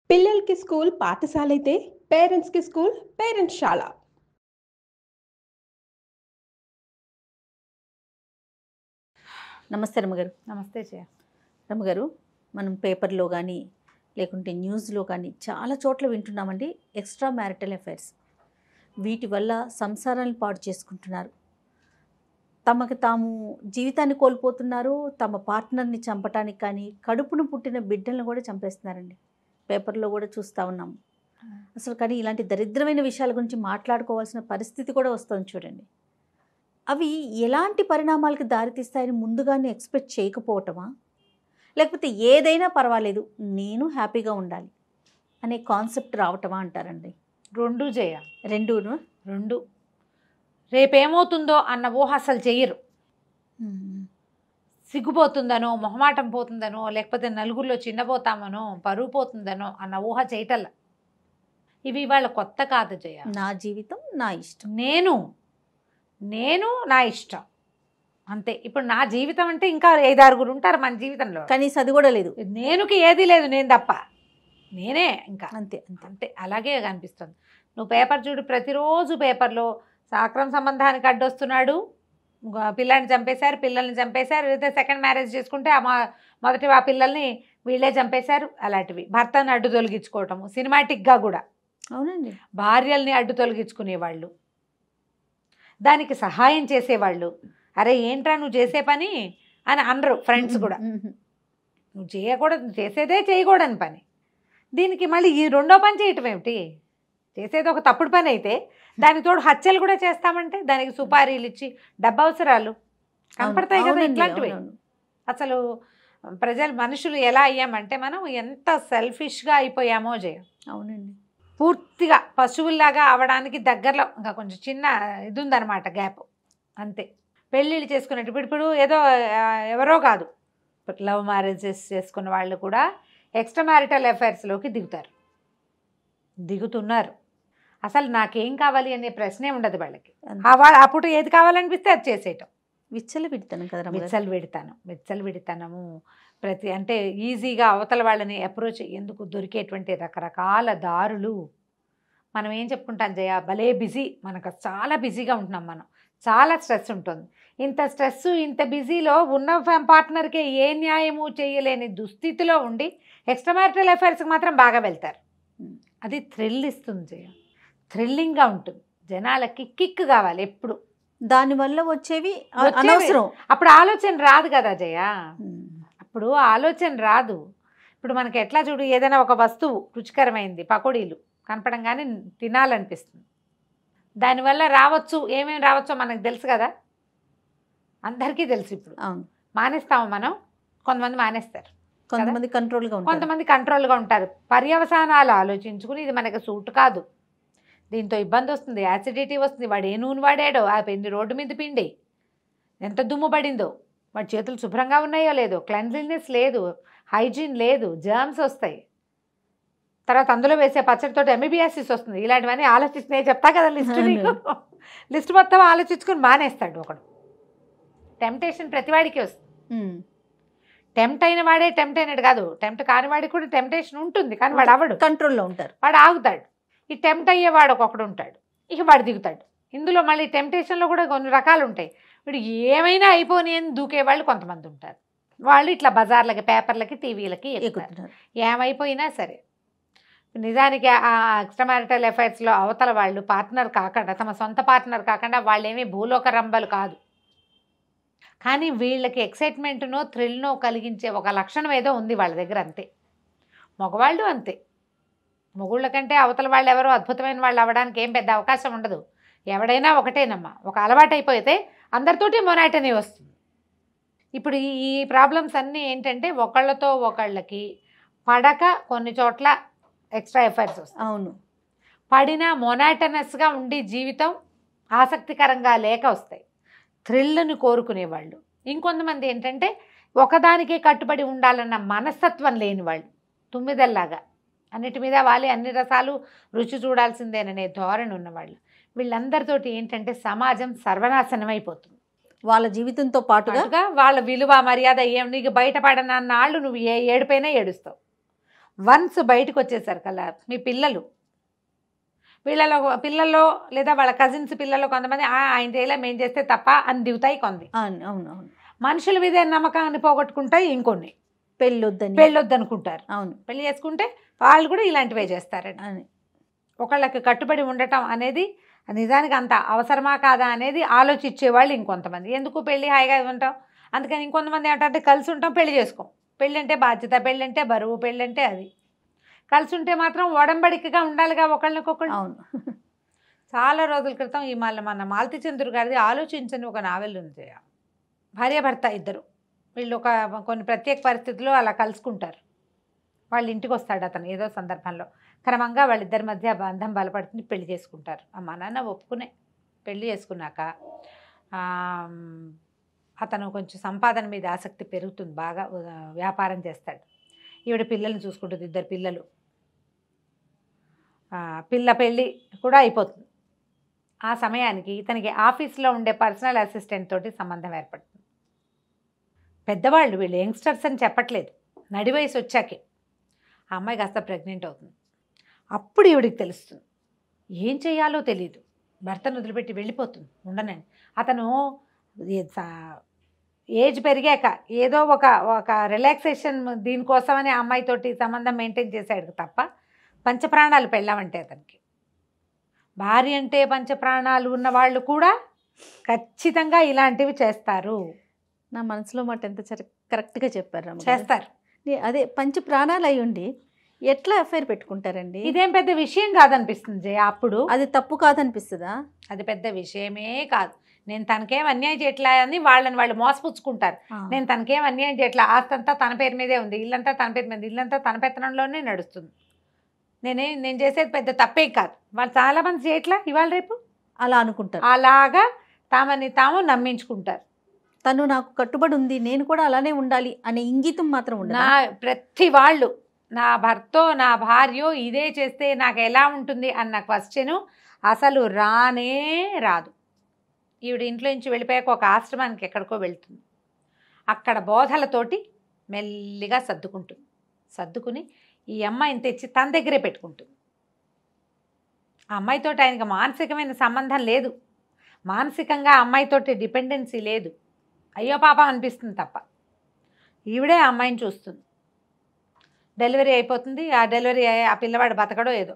పిల్లలకి స్కూల్ పాఠశాలైతే పేరెంట్స్‌కి స్కూల్ పేరెంట్స్‌శాల. నమస్తే రమ్మగారు. నమస్తే జయ. రమ్మగారు, మనం పేపర్లో కానీ లేకుంటే న్యూస్లో కానీ చాలా చోట్ల వింటున్నామండి ఎక్స్ట్రా మ్యారిటల్ అఫైర్స్. వీటి వల్ల సంసారాలను పాడు చేసుకుంటున్నారు, తమకు తాము జీవితాన్ని కోల్పోతున్నారు, తమ పార్ట్నర్ని చంపటానికి కానీ కడుపును పుట్టిన బిడ్డలను కూడా చంపేస్తున్నారండి. పేపర్లో కూడా చూస్తూ ఉన్నాము అసలు. కానీ ఇలాంటి దరిద్రమైన విషయాల గురించి మాట్లాడుకోవాల్సిన పరిస్థితి కూడా వస్తుంది చూడండి. అవి ఎలాంటి పరిణామాలకు దారితీస్తాయని ముందుగానే ఎక్స్పెక్ట్ చేయకపోవటమా, లేకపోతే ఏదైనా పర్వాలేదు నేను హ్యాపీగా ఉండాలి అనే కాన్సెప్ట్ రావటమా అంటారండి? రెండు జయ, రెండూను. రెండు రేపేమవుతుందో అన్న ఊహ అసలు చెయ్యరు. సిగ్గుపోతుందనో, మొహమాటం పోతుందనో, లేకపోతే నలుగురిలో చిన్నపోతామనో, పరువు పోతుందనో అన్న ఊహ చేయటల్ల. ఇవి వాళ్ళ కొత్త కాదు జయ. నా జీవితం నా ఇష్టం, నేను నా ఇష్టం అంతే. ఇప్పుడు నా జీవితం అంటే ఇంకా 5-6 ఉంటారు మన జీవితంలో, కనీసం అది కూడా లేదు. నేనుకి ఏది లేదు, నేను తప్ప నేనే ఇంకా అంతే అంతే అంతే. అలాగే కనిపిస్తుంది. నువ్వు పేపర్ చూడు, ప్రతిరోజు పేపర్లో అక్రమ సంబంధానికి అడ్డొస్తున్నాడు, పిల్లాన్ని చంపేశారు, పిల్లల్ని చంపేశారు, లేదా సెకండ్ మ్యారేజ్ చేసుకుంటే మొదటి ఆ పిల్లల్ని వీళ్ళే చంపేశారు, అలాంటివి. భర్తను అడ్డు తొలగించుకోవటము సినిమాటిక్గా కూడా. అవునండి. భార్యల్ని అడ్డు తొలగించుకునేవాళ్ళు, దానికి సహాయం చేసేవాళ్ళు. అరే ఏంట్రా నువ్వు చేసే పని అని అనరు ఫ్రెండ్స్ కూడా. నువ్వు చేయకూడదు, చేసేదే చేయకూడని పని. దీనికి మళ్ళీ ఈ రెండో పని చేయటం ఏమిటి? చేసేది ఒక తప్పుడు పని అయితే దానికి తోడు హత్యలు కూడా చేస్తామంటే దానికి సుపారీలు ఇచ్చి డబ్బు అవసరాలు కనపడతాయి కదా ఇట్లాంటివి. అసలు మనుషులు ఎలా అయ్యామంటే మనం ఎంత సెల్ఫిష్గా అయిపోయామో జయ. అవునండి. పూర్తిగా పశువుల్లాగా అవడానికి దగ్గరలో ఇంకా కొంచెం చిన్న ఇది ఉందన్నమాట, గ్యాప్ అంతే. పెళ్ళిళ్ళు చేసుకునేటప్పుడు ఇప్పుడు ఏదో ఎవరో కాదు, లవ్ మ్యారేజెస్ చేసుకున్న వాళ్ళు కూడా ఎక్స్ట్రా మ్యారిటల్ అఫైర్స్లోకి దిగుతున్నారు. అసలు నాకేం కావాలి అనే ప్రశ్నే ఉండదు వాళ్ళకి. అప్పుడు ఏది కావాలనిపిస్తే అది చేసేయటం. విచ్చలవిడితనం కదా, విచ్చలవిడితనము. అంటే ఈజీగా అవతల వాళ్ళని అప్రోచ్ ఎందుకు దొరికేటువంటి రకరకాల దారులు. మనం ఏం చెప్పుకుంటాం జయ, భలే బిజీ, మనకు చాలా బిజీగా ఉంటున్నాం, మనం చాలా స్ట్రెస్ ఉంటుంది. ఇంత స్ట్రెస్ ఇంత బిజీలో ఉన్న పార్ట్నర్కే ఏ న్యాయము చేయలేని దుస్థితిలో ఉండి ఎక్స్ట్రా మ్యారిటల్ అఫైర్స్కి మాత్రం బాగా వెళ్తారు. అది థ్రిల్ ఇస్తుంది జయ, థ్రిల్లింగ్గా ఉంటుంది. జనాలకి కిక్ కావాలి ఎప్పుడు, దానివల్ల వచ్చేవి అనవసరం. అప్పుడు ఆలోచన రాదు కదా జయ, అప్పుడు ఆలోచన రాదు. ఇప్పుడు మనకి ఎట్లా చూడు, ఏదైనా ఒక వస్తువు రుచికరమైంది, పకోడీలు కనపడంగానే తినాలనిపిస్తుంది. దానివల్ల ఏమేమి రావచ్చో మనకు తెలుసు కదా, అందరికీ తెలుసు. ఇప్పుడు మానేస్తాము మనం, కొంతమంది మానేస్తారు, కొంతమంది కంట్రోల్గా ఉంటారు. పర్యవసానాలు ఆలోచించుకుని ఇది మనకి సూట్ కాదు, దీంతో ఇబ్బంది వస్తుంది, యాసిడిటీ వస్తుంది, వాడు ఏ నూనె వాడాడో, ఆ పిండి రోడ్డు మీద పిండి ఎంత దుమ్ము పడిందో, వాడి చేతులు శుభ్రంగా ఉన్నాయో లేదో, క్లెన్లీనెస్ లేదు, హైజీన్ లేదు, జర్మ్స్ వస్తాయి. తర్వాత అందులో వేసే పచ్చడితో ఎంబీబీఎస్సిస్ వస్తుంది. ఇలాంటివన్నీ ఆలోచిస్తున్నాయి చెప్తా కదా లిస్ట్, నీకు లిస్ట్ మొత్తం ఆలోచించుకుని మానేస్తాడు ఒకడు. టెంప్టేషన్ ప్రతివాడికి వస్తుంది. టెంప్ట్ అయిన వాడే టెంప్ట్ అయినట్టు కాదు, టెంప్ట్ కాని వాడికి కూడా టెంప్టేషన్ ఉంటుంది, కానీ వాడు అవడు, కంట్రోల్లో ఉంటారు, వాడు ఆగుతాడు. ఈ టెంప్ట్ అయ్యేవాడు ఒకడు ఉంటాడు, ఇక వాడు దిగుతాడు. ఇందులో మళ్ళీ టెంప్టేషన్లో కూడా కొన్ని రకాలు ఉంటాయి. వీడు ఏమైనా అయిపోని అని దూకేవాళ్ళు కొంతమంది ఉంటారు. వాళ్ళు ఇట్లా బజార్లకి, పేపర్లకి, టీవీలకి ఎక్కుతారు. ఏమైపోయినా సరే, నిజానికి ఆ ఎక్స్ట్రా మ్యారిటల్ అఫైర్స్లో అవతల వాళ్ళు పార్ట్నర్ కాకుండా, తమ సొంత పార్ట్నర్ కాకుండా వాళ్ళేమీ భూలోక రంబలు కాదు, కానీ వీళ్ళకి ఎక్సైట్మెంట్నో థ్రిల్నో కలిగించే ఒక లక్షణం ఏదో ఉంది వాళ్ళ దగ్గర, అంతే. మగవాళ్ళు అంతే, మొగుళ్ళ కంటే అవతల వాళ్ళు ఎవరో అద్భుతమైన వాళ్ళు అవ్వడానికి ఏం పెద్ద అవకాశం ఉండదు. ఎవడైనా ఒకటేనమ్మా, ఒక అలవాటు అయిపోతే అందరితోటి మొనాటనీ వస్తుంది. ఇప్పుడు ఈ ప్రాబ్లమ్స్ అన్నీ ఏంటంటే ఒకళ్ళతో ఒకళ్ళకి పడక కొన్ని చోట్ల ఎక్స్ట్రా ఎఫైర్స్ వస్తాయి. అవును, పడినా మొనాటనస్గా ఉండి జీవితం ఆసక్తికరంగా లేక వస్తాయి. థ్రిల్ని కోరుకునేవాళ్ళు. ఇంకొంతమంది ఏంటంటే ఒకదానికే కట్టుబడి ఉండాలన్న మనస్తత్వం లేని వాళ్ళు, తుమ్మిదల్లాగా అన్నిటి మీద వాళ్ళే అన్ని రసాలు రుచి చూడాల్సిందేననే ధోరణి ఉన్నవాళ్ళు. వీళ్ళందరితోటి ఏంటంటే సమాజం సర్వనాశనం అయిపోతుంది. వాళ్ళ జీవితంతో పాటుగా వాళ్ళ విలువ మర్యాద నీకు బయటపడనన్నాళ్ళు నువ్వు ఏడుపైనా ఏడుస్తావు. వన్స్ బయటకు వచ్చేసారు కల్లా మీ పిల్లల్లో లేదా వాళ్ళ కజిన్స్ పిల్లల్లో కొంతమంది ఆయన చేయలే మేము చేస్తే తప్ప అని దిగుతాయి కొంది. అవును. మనుషుల మీద నమ్మకాన్ని పోగొట్టుకుంటాయి ఇంకొన్ని. పెళ్ళొద్దనుకుంటారు. అవును. పెళ్లి చేసుకుంటే వాళ్ళు కూడా ఇలాంటివే చేస్తారని అని ఒకళ్ళకి కట్టుబడి ఉండటం అనేది నిజానికి అంత అవసరమా కాదా అనేది ఆలోచించేవాళ్ళు ఇంకొంతమంది. ఎందుకు పెళ్ళి హాయిగా ఉంటాం, అందుకని ఇంకొంతమంది ఏంటంటే కలిసి ఉంటాం, పెళ్లి చేసుకోం. పెళ్ళి అంటే బాధ్యత, పెళ్ళి అంటే బరువు, పెళ్ళి అంటే అది. కలిసి ఉంటే మాత్రం ఒడంబడికగా ఉండాలిగా ఒకళ్ళకొకళ్ళు. అవును. చాలా రోజుల క్రితం మన మాలతి చంద్రు గారిది ఆలోచించని ఒక నావెల్ ఉంది. భార్యాభర్త ఇద్దరు వీళ్ళు కొన్ని ప్రత్యేక పరిస్థితుల్లో అలా కలుసుకుంటారు. వాళ్ళ ఇంటికి వస్తాడు అతను ఏదో సందర్భంలో. క్రమంగా వాళ్ళిద్దరి మధ్య బంధం బలపడుతుంది, పెళ్లి చేసుకుంటారు. అమ్మ నాన్న ఒప్పుకునే పెళ్లి చేసుకున్నాక అతను కొంచెం సంపాదన మీద ఆసక్తి పెరుగుతుంది, బాగా వ్యాపారం చేస్తాడు. ఈవిడ పిల్లల్ని చూసుకుంటుంది, ఇద్దరు పిల్లలు. పెళ్ళి కూడా అయిపోతుంది. ఆ సమయానికి ఇతనికి ఆఫీస్లో ఉండే పర్సనల్ అసిస్టెంట్ తోటి సంబంధం ఏర్పడుతుంది. పెద్దవాళ్ళు వీళ్ళు యంగ్స్టర్స్ అని చెప్పట్లేదు, నడి వయసు వచ్చాకే. ఆ అమ్మాయి కాస్త ప్రెగ్నెంట్ అవుతుంది. అప్పుడు ఈవిడికి తెలుస్తుంది, ఏం చేయాలో తెలియదు. భర్తను వదిలిపెట్టి వెళ్ళిపోతుంది, ఉండనని. అతను ఏజ్ పెరిగాక ఏదో ఒక రిలాక్సేషన్ దీనికోసమని ఆ అమ్మాయితోటి సంబంధం మెయింటైన్ చేశాడు తప్ప పంచప్రాణాలు పెళ్ళామంటే అతనికి. భార్య అంటే పంచప్రాణాలు ఉన్న వాళ్ళు కూడా ఖచ్చితంగా ఇలాంటివి చేస్తారు. నా మనసులో మాట ఎంత కరెక్ట్గా చెప్పారు. చేస్తారు. అదే పంచ ప్రాణాలు అయి ఉండి ఎట్లా అఫైర్ పెట్టుకుంటారండి? ఇదేం పెద్ద విషయం కాదనిపిస్తుంది జయ. అప్పుడు అది తప్పు కాదనిపిస్తుందా? అది పెద్ద విషయమే కాదు. నేను తనకేం అన్యాయం చేయట్లా అని వాళ్ళు మోసపుచ్చుకుంటారు. నేను తనకేం అన్యాయం చేయట్లా, ఆస్తంతా తన పేరు మీదే ఉంది, ఇల్లంతా తన పేరు మీద, ఇల్లంతా తన పెత్తనంలోనే నడుస్తుంది. నేను చేసేది పెద్ద తప్పే కాదు. వాళ్ళు చాలామంది చేయట్లా ఇవాళ రేపు అలా అనుకుంటారు. అలాగా తామని తాము నమ్మించుకుంటారు. తను నాకు కట్టుబడి ఉంది, నేను కూడా అలానే ఉండాలి అనే ఇంగితం మాత్రం ఉండదు. ప్రతి వాళ్ళు నా భర్తో నా భార్యో ఇదే చేస్తే నాకు ఎలా ఉంటుంది అన్న క్వశ్చను అసలు రానే రాదు. ఈవిడ ఇంట్లో నుంచి వెళ్ళిపోయాక ఒక ఆశ్రమానికి ఎక్కడికో వెళ్తుంది. అక్కడ బోధలతోటి మెల్లిగా సర్దుకుని ఈ అమ్మాయిని తెచ్చి తన దగ్గరే పెట్టుకుంటుంది. ఆ అమ్మాయితోటి ఆయనకి మానసికమైన సంబంధం లేదు, మానసికంగా ఆ అమ్మాయితోటి డిపెండెన్సీ లేదు. అయ్యో పాప అనిపిస్తుంది తప్ప. ఈవిడే ఆ అమ్మాయిని చూస్తుంది. డెలివరీ అయిపోతుంది. ఆ డెలివరీ ఆ పిల్లవాడు బతకడో ఏదో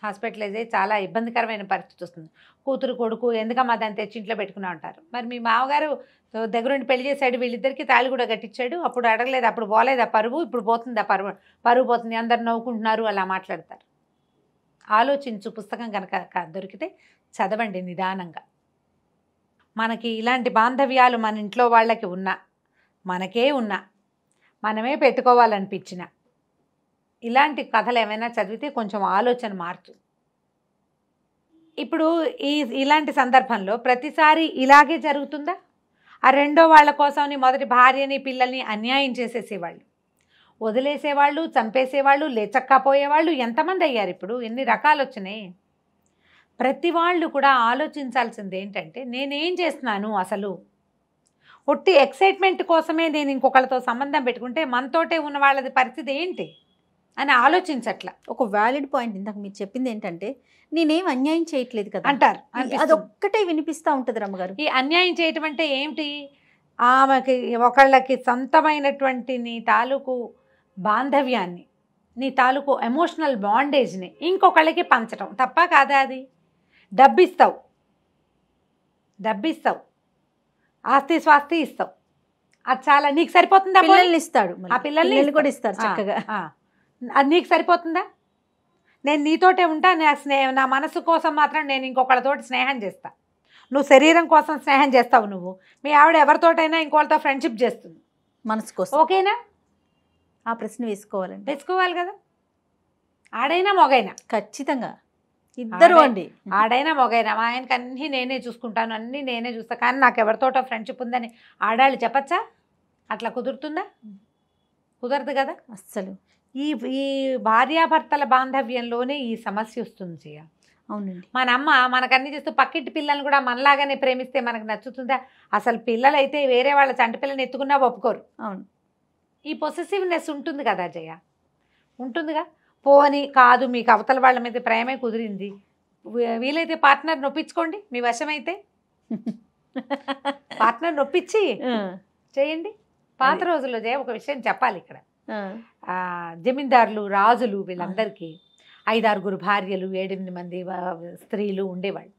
హాస్పిటలైజ్ అయ్యి చాలా ఇబ్బందికరమైన పరిస్థితి వస్తుంది. కూతురు కొడుకు ఎందుకమ్మా దాన్ని తెచ్చి ఇంట్లో పెట్టుకున్నా ఉంటారు. మరి మీ మామగారు దగ్గరుండి పెళ్లి చేశాడు, వీళ్ళిద్దరికీ తాళి కూడా కట్టించాడు, అప్పుడు అడగలేదు, అప్పుడు పోలేదు ఆ పరువు, ఇప్పుడు పోతుంది ఆ పరువు పోతుంది, అందరు నవ్వుకుంటున్నారు, అలా మాట్లాడతారు. ఆలోచించు. పుస్తకం కనుక దొరికితే చదవండి నిదానంగా. మనకి ఇలాంటి బాంధవ్యాలు మన ఇంట్లో వాళ్ళకి ఉన్నా, మనకే ఉన్నా, మనమే పెట్టుకోవాలనిపించిన ఇలాంటి కథలు ఏమైనా చదివితే కొంచెం ఆలోచన మారుతుంది. ఇప్పుడు ఇలాంటి సందర్భంలో ప్రతిసారి ఇలాగే జరుగుతుందా? ఆ రెండో వాళ్ళ కోసమని మొదటి భార్యని పిల్లల్ని అన్యాయం చేసేసేవాళ్ళు, వదిలేసేవాళ్ళు, చంపేసేవాళ్ళు, లేచక్కపోయేవాళ్ళు ఎంతమంది అయ్యారు. ఇప్పుడు ఎన్ని రకాలు వచ్చినాయి. ప్రతి వాళ్ళు కూడా ఆలోచించాల్సింది ఏంటంటే, నేనేం చేస్తున్నాను అసలు? ఒట్టి ఎక్సైట్మెంట్ కోసమే నేను ఇంకొకళ్ళతో సంబంధం పెట్టుకుంటే మనతోటే ఉన్న వాళ్ళది పరిస్థితి ఏంటి అని ఆలోచించట్లా. ఒక వ్యాలిడ్ పాయింట్ ఇందాక మీరు చెప్పింది ఏంటంటే, నేనేం అన్యాయం చేయట్లేదు కదా అంటారు. అదొక్కటే వినిపిస్తూ ఉంటుంది రమ్మగారు. ఈ అన్యాయం చేయటం అంటే ఏమిటి? ఆమెకి ఒకళ్ళకి సొంతమైనటువంటి నీ తాలూకు బాంధవ్యాన్ని, నీ తాలూకు ఎమోషనల్ బాండేజ్ని ఇంకొకళ్ళకి పంచటం తప్ప కాదా? అది డబ్బిస్తావు, ఆస్తి స్వాస్తి ఇస్తావు, అది చాలా నీకు సరిపోతుందా? పిల్లల్ని ఇస్తాడు, ఆ పిల్లల్ని కూడా ఇస్తారు చక్కగా. అది నీకు సరిపోతుందా? నేను నీతోటే ఉంటా, నా మనసు కోసం మాత్రం నేను ఇంకొకళ్ళతోటి స్నేహం చేస్తా. నువ్వు శరీరం కోసం స్నేహం చేస్తావు, నువ్వు మీ ఆవిడ ఎవరితోటైనా ఇంకోళ్ళతో ఫ్రెండ్షిప్ చేస్తుంది మనసు కోసం. ఓకేనా? ఆ ప్రశ్న వేసుకోవాలి కదా. ఆడైనా మొగైనా ఖచ్చితంగా ఇద్దరు అండి. ఆడైనా మొగైనా మా ఆయనకి అన్నీ నేనే చూసుకుంటాను, అన్నీ నేనే చూస్తా, కానీ నాకు ఎవరితోటో ఫ్రెండ్షిప్ ఉందని ఆడాళ్ళు చెప్పచ్చా? అట్లా కుదురుతుందా? కుదరదు కదా అస్సలు. ఈ భార్యాభర్తల బాంధవ్యంలోనే ఈ సమస్య వస్తుంది చేయ. అవునండి. మన అమ్మ మనకన్నీ చేస్తూ పక్కింటి పిల్లల్ని కూడా మనలాగానే ప్రేమిస్తే మనకు నచ్చుతుందా? అసలు పిల్లలైతే వేరే వాళ్ళ చంటి పిల్లని ఎత్తుకున్నా ఒప్పుకోరు. అవును. ఈ పొసెసివ్నెస్ ఉంటుంది కదా జయ, ఉంటుందిగా. పోని కాదు మీకు అవతల వాళ్ళ మీద ప్రేమే కుదిరింది, వీలైతే పార్ట్నర్ నొప్పించుకోండి, మీ వశమైతే పార్ట్నర్ నొప్పించి చేయండి. పాత రోజుల్లో ఒక విషయం చెప్పాలి ఇక్కడ. జమీందారులు, రాజులు వీళ్ళందరికీ 5-6 భార్యలు, 7-8 మంది స్త్రీలు ఉండేవాళ్ళు.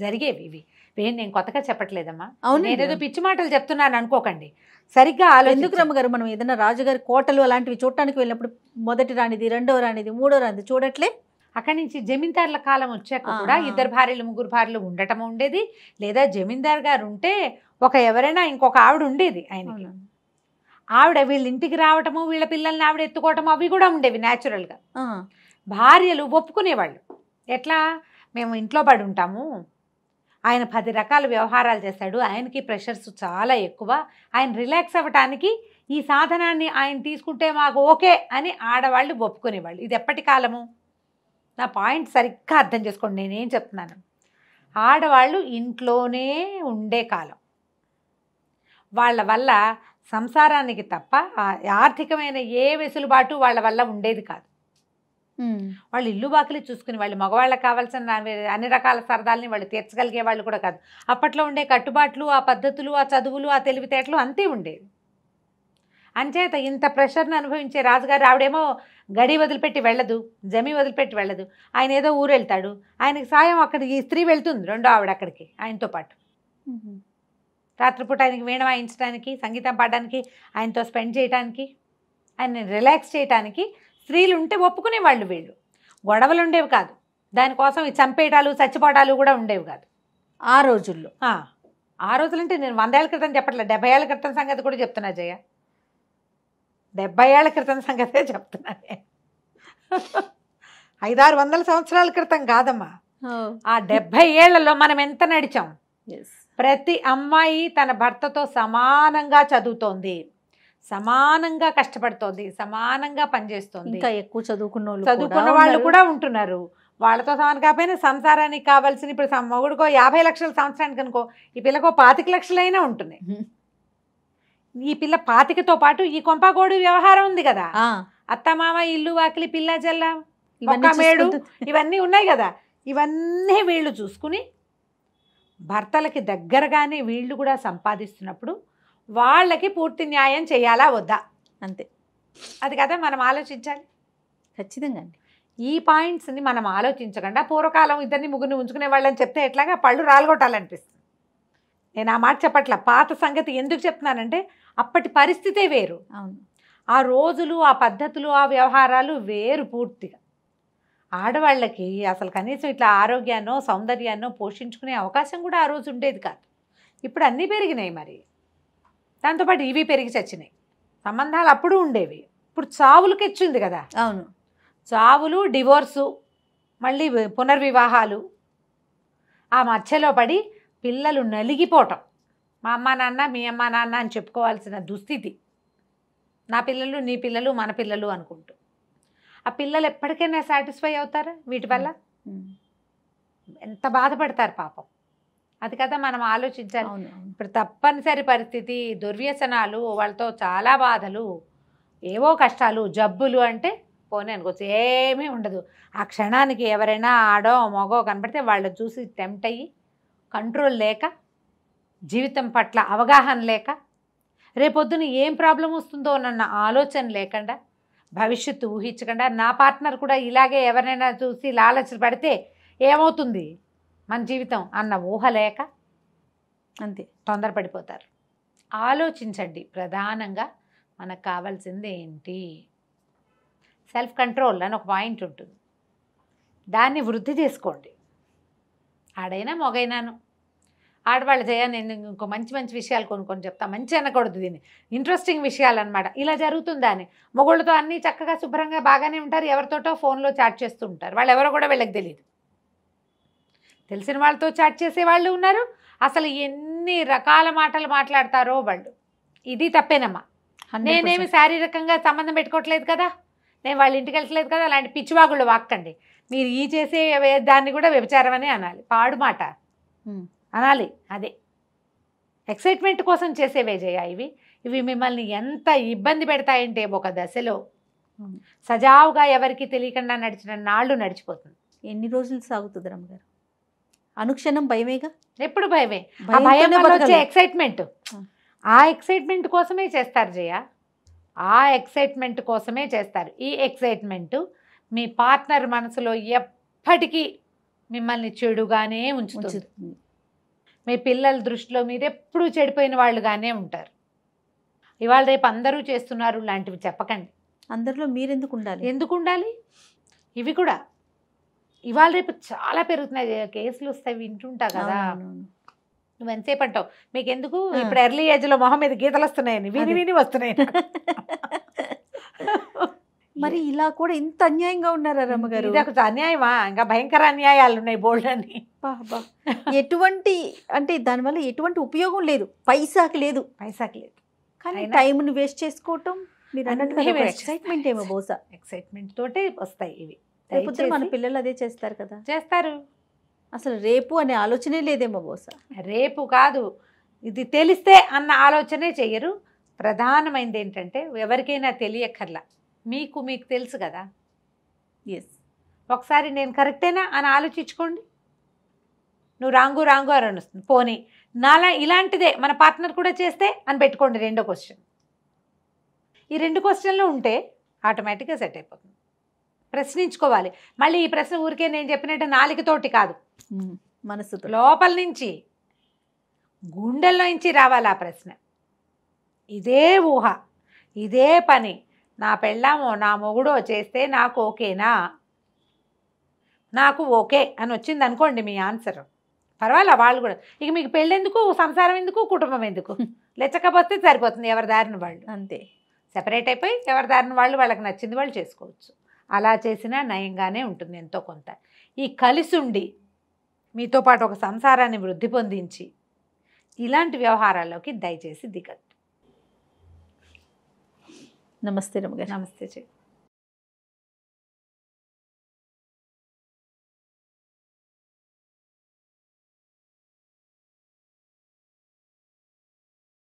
జరిగేవి ఇవి. నేను కొత్తగా చెప్పట్లేదమ్మా, నేనేదో పిచ్చి మాటలు చెప్తున్నాను అనుకోకండి. సరిగ్గా ఎందుకు రమ్మగారు, మనం ఏదైనా రాజుగారి కోటలు అలాంటివి చూడటానికి వెళ్ళినప్పుడు మొదటి రానిది, రెండవ రానిది, మూడో రానిది చూడట్లే. అక్కడి నుంచి జమీందారుల కాలం వచ్చాక కూడా 2 భార్యలు 3 భార్యలు ఉండటం ఉండేది. లేదా జమీందార్ గారు ఉంటే ఎవరైనా ఇంకొక ఆవిడ ఉండేది ఆయనకి. ఆవిడ వీళ్ళ ఇంటికి రావటము, వీళ్ళ పిల్లల్ని ఆవిడ ఎత్తుకోవటము అవి కూడా ఉండేవి న్యాచురల్గా. భార్యలు ఒప్పుకునేవాళ్ళు. ఎట్లా, మేము ఇంట్లో పడి ఉంటాము, ఆయన 10 రకాల వ్యవహారాలు చేస్తాడు, ఆయనకి ప్రెషర్స్ చాలా ఎక్కువ, ఆయన రిలాక్స్ అవ్వటానికి ఈ సాధనాన్ని ఆయన తీసుకుంటే మాకు ఓకే అని ఆడవాళ్ళు ఒప్పుకునేవాళ్ళు. ఇది ఎప్పటి కాలము? నా పాయింట్ సరిగ్గా అర్థం చేసుకోండి నేనేం చెప్తున్నాను. ఆడవాళ్ళు ఇంట్లోనే ఉండే కాలం. వాళ్ళ వల్ల సంసారానికి తప్ప ఆర్థికమైన ఏ వెసులుబాటు వాళ్ళ వల్ల ఉండేది కాదు. వాళ్ళు ఇల్లు బాకిలి చూసుకుని వాళ్ళు మగవాళ్ళకి కావాల్సిన అన్ని రకాల సరదాలని వాళ్ళు తీర్చగలిగే వాళ్ళు కూడా కాదు. అప్పట్లో ఉండే కట్టుబాట్లు, ఆ పద్ధతులు, ఆ చదువులు, ఆ తెలివితేటలు అంతే ఉండేవి. అంచేత ఇంత ప్రెషర్ని అనుభవించే రాజుగారు, ఆవిడేమో గడి వదిలిపెట్టి వెళ్ళదు, జమి వదిలిపెట్టి వెళ్ళదు. ఆయన ఏదో ఊరు వెళ్తాడు, ఆయనకి సాయం అక్కడికి స్త్రీ వెళ్తుంది, రెండో ఆవిడ అక్కడికి ఆయనతో పాటు. రాత్రిపూట ఆయనకి వీణ వాయించడానికి, సంగీతం పాడడానికి, ఆయనతో స్పెండ్ చేయడానికి, ఆయన రిలాక్స్ చేయడానికి స్త్రీలు ఉంటే ఒప్పుకునేవాళ్ళు. వీళ్ళు గొడవలు ఉండేవి కాదు, దానికోసం ఈ చంపేయటాలు, చచ్చిపోవటాలు కూడా ఉండేవి కాదు ఆ రోజుల్లో. ఆ రోజులంటే నేను 100 ఏళ్ల క్రితం చెప్పట్లేదు, 70 ఏళ్ల క్రితం సంగతి కూడా చెప్తున్నా జయ. 70 ఏళ్ల క్రితం సంగతే చెప్తున్నా. 500-600 సంవత్సరాల క్రితం కాదమ్మా. ఆ 70 ఏళ్లలో మనం ఎంత నడిచాం. ప్రతి అమ్మాయి తన భర్తతో సమానంగా చదువుతోంది, సమానంగా కష్టపడుతోంది, సమానంగా పనిచేస్తోంది. ఇంకా ఎక్కువ చదువుకున్న వాళ్ళు కూడా ఉంటున్నారు. వాళ్ళతో సమానం కాకపోయినా సంసారానికి కావాల్సిన, ఇప్పుడు మొగుడుకో 50 లక్షల సంవత్సరానికి అనుకో, ఈ పిల్లకు 25 లక్షలైనా ఉంటున్నాయి. ఈ పిల్ల 25తో పాటు ఈ కొంపగోడు వ్యవహారం ఉంది కదా, అత్తమామ, ఇల్లు వాకిలి, పిల్ల జల్ల, మేడు, ఇవన్నీ ఉన్నాయి కదా. ఇవన్నీ వీళ్ళు చూసుకుని భర్తలకి దగ్గరగానే వీళ్ళు కూడా సంపాదిస్తున్నప్పుడు వాళ్ళకి పూర్తి న్యాయం చేయాలా వద్దా, అంతే. అది కదా మనం ఆలోచించాలి. ఖచ్చితంగా అండి. ఈ పాయింట్స్ని మనం ఆలోచించకుండా పూర్వకాలం 2-3 ఉంచుకునే వాళ్ళని చెప్తే ఎట్లాగా పళ్ళు రాలగొట్టాలనిపిస్తుంది. నేను ఆ మాట చెప్పట్లా. పాత సంగతి ఎందుకు చెప్తున్నానంటే అప్పటి పరిస్థితే వేరు. అవును, ఆ రోజులు, ఆ పద్ధతులు, ఆ వ్యవహారాలు వేరు పూర్తిగా. ఆడవాళ్ళకి అసలు కనీసం ఇట్లా ఆరోగ్యాన్నో సౌందర్యాన్నో పోషించుకునే అవకాశం కూడా ఆ రోజు ఉండేది కాదు. ఇప్పుడు అన్నీ పెరిగినాయి, మరి దాంతోపాటు ఇవి పెరిగి చచ్చినాయి. సంబంధాలు అప్పుడు ఉండేవి, ఇప్పుడు చావులకి ఇచ్చింది కదా. అవును, చావులు, డివోర్సు, మళ్ళీ పునర్వివాహాలు, ఆ మధ్యలో పడి పిల్లలు నలిగిపోవటం. మా అమ్మ నాన్న, మీ అమ్మ నాన్న అని చెప్పుకోవాల్సిన దుస్థితి. నా పిల్లలు, నీ పిల్లలు, మన పిల్లలు అనుకుంటూ. ఆ పిల్లలు ఎప్పటికైనా సాటిస్ఫై అవుతారా వీటి వల్ల? ఎంత బాధపడతారు పాపం. అది కదా మనం ఆలోచించాలి. ఇప్పుడు తప్పనిసరి పరిస్థితి, దుర్వ్యసనాలు, వాళ్ళతో చాలా బాధలు, ఏవో కష్టాలు, జబ్బులు అంటే పోనీ అనుకోవచ్చు, ఏమీ ఉండదు. ఆ క్షణానికి ఎవరైనా ఆడో మగో కనపడితే వాళ్ళని చూసి టెంప్ట్ అయ్యి, కంట్రోల్ లేక, జీవితం పట్ల అవగాహన లేక, రేపొద్దున ఏం ప్రాబ్లం వస్తుందో అన్న ఆలోచన లేకుండా, భవిష్యత్తు ఊహించకుండా, నా పార్ట్నర్ కూడా ఇలాగే ఎవరైనా చూసి లాలచ పడితే ఏమవుతుంది మన జీవితం అన్న ఊహ లేక అంతే తొందరపడిపోతారు. ఆలోచించండి. ప్రధానంగా మనకు కావాల్సింది ఏంటి? సెల్ఫ్ కంట్రోల్ అని ఒక పాయింట్ ఉంటుంది, దాన్ని వృద్ధి చేసుకోండి. ఆడైనా మొగైనాను. ఆడవాళ్ళు నేను ఇంకో మంచి మంచి విషయాలు కొన్ని చెప్తా. మంచి అనకూడదు, దీన్ని ఇంట్రెస్టింగ్ విషయాలు అనమాట. ఇలా జరుగుతుందా అని. మొగుళ్ళతో అన్నీ చక్కగా శుభ్రంగా బాగానే ఉంటారు, ఎవరితోటో ఫోన్లో చాట్ చేస్తూ ఉంటారు. వాళ్ళు ఎవరో కూడా వీళ్ళకి తెలియదు. తెలిసిన వాళ్ళతో చాట్ చేసే వాళ్ళు ఉన్నారు. అసలు ఎన్ని రకాల మాటలు మాట్లాడతారో వాళ్ళు. ఇది తప్పేనమ్మా. నేనేమి శారీరకంగా సంబంధం పెట్టుకోవట్లేదు కదా, నేను వాళ్ళ ఇంటికి వెళ్ళట్లేదు కదా, అలాంటి పిచ్చివాగుళ్ళు వాక్కండి. మీరు ఈ చేసే దాన్ని కూడా వ్యభిచారం అనే అనాలి, పాడు మాట అనాలి. అదే ఎక్సైట్మెంట్ కోసం చేసేవే జయ. ఇవి మిమ్మల్ని ఎంత ఇబ్బంది పెడతాయంటే ఒక దశలో అవును. సజావుగా ఎవరికి తెలియకుండా నడిచిన నాళ్ళు నడిచిపోతుంది. ఎన్ని రోజులు సాగుతుంది రమ్మగారు? అనుక్షణం భయమేగా. ఎప్పుడు భయమే. ఆ భయంతోనే భయం వల్ల వచ్చే బతకాలి. ఎక్సైట్మెంట్, ఆ. ఆ ఎక్సైట్మెంట్ కోసమే చేస్తారు జయ. ఆ ఎక్సైట్మెంట్ కోసమే చేస్తారు. ఈ ఎక్సైట్మెంట్ మీ పార్ట్నర్ మనసులో ఎప్పటికీ మిమ్మల్ని చెడుగానే ఉంచుతుంది. ఉంచుతుంది. మీ పిల్లల దృష్టిలో మీరు ఎప్పుడూ చెడిపోయిన వాళ్ళుగానే ఉంటారు. ఇవాళ రేపు అందరూ చేస్తున్నారు లాంటివి చెప్పకండి. అందరిలో మీరెందుకు ఉండాలి? ఎందుకు ఉండాలి? ఇవి కూడా ఇవాళ రేపు చాలా పెరుగుతున్నాయి కేసులు వస్తాయి, వింటుంటా కదా. అవునవును. నువ్వు ఎంతసేపు అంటావు మీకెందుకు, ఆ. ఇప్పుడు ఎర్లీ ఏజ్లో మొహం మీద గీతలు వస్తున్నాయని విని అదే. విని వస్తున్నాయి. మరి ఇలా కూడా ఇంత అన్యాయంగా ఉన్నారా రమ్మగారు? ఇది ఒక అన్యాయమా? ఇంకా భయంకర అన్యాయాలు ఉన్నాయి బోల్డ్ అని. అబ్బా. ఎటువంటి అంటే దానివల్ల ఎటువంటి ఉపయోగం లేదు, పైసాకి లేదు. పైసాకి లేదు. కానీ అయినా- టైంని వేస్ట్ చేసుకోవటం, మీరు అన్నట్టుగా అన్నీ waste ఎక్సైట్మెంట్ ఏమో బహుశా. ఎక్సైట్మెంట్ తోటే వస్తాయి ఇవి. రేపొద్దున మన దయచేసి పిల్లలు అదే చేస్తారు కదా. చేస్తారు. అసలు రేపు అనే ఆలోచనే లేదేమో బహుశా. రేపు కాదు, ఇది తెలిస్తే అన్న ఆలోచనే చెయ్యరు. ప్రధానమైనది ఏంటంటే ఎవరికైనా తెలియక్కర్లా, మీకు మీకు తెలుసు కదా. ఎస్. ఒకసారి నేను కరెక్టేనా అని ఆలోచించుకోండి. నువ్వు రాంగు రాంగు అని వస్తుంది. పోనీ నాలా ఇలాంటిదే మన పార్ట్నర్ కూడా చేస్తే అని పెట్టుకోండి రెండో క్వశ్చన్. ఈ 2 క్వశ్చన్లు ఉంటే ఆటోమేటిక్గా సెట్ అయిపోతుంది. ప్రశ్నించుకోవాలి. మళ్ళీ ఈ ప్రశ్న ఊరికే నేను చెప్పినట్టు నాలుకతోటి కాదు, మనసుతో. లోపల నుంచి గుండెల్లో నుంచి రావాలి ఆ ప్రశ్న. ఇదే ఊహ, ఇదే పని నా పెళ్ళామో నా మొగుడో చేస్తే నాకు ఓకేనా, నాకు ఓకే అని వచ్చింది అనుకోండి మీ ఆన్సర్. పర్వాలే, వాళ్ళు కూడా ఇక మీకు పెళ్ళెందుకు, సంసారం ఎందుకు, కుటుంబం ఎందుకు, లెచ్చకపోతే సరిపోతుంది. ఎవరి దారిన వాళ్ళు అంతే. సెపరేట్ అయిపోయి ఎవరి దారిన వాళ్ళు వాళ్ళకి నచ్చింది వాళ్ళు చేసుకోవచ్చు. అలా చేసినా నయంగానే ఉంటుంది ఎంతో కొంత. ఈ కలిసి ఉండి మీతో పాటు ఒక సంసారాన్ని వృద్ధి పొందించి ఇలాంటి వ్యవహారాల్లోకి దయచేసి దిగండి. నమస్తే రమ్మగారు. నమస్తే చెయ్యి.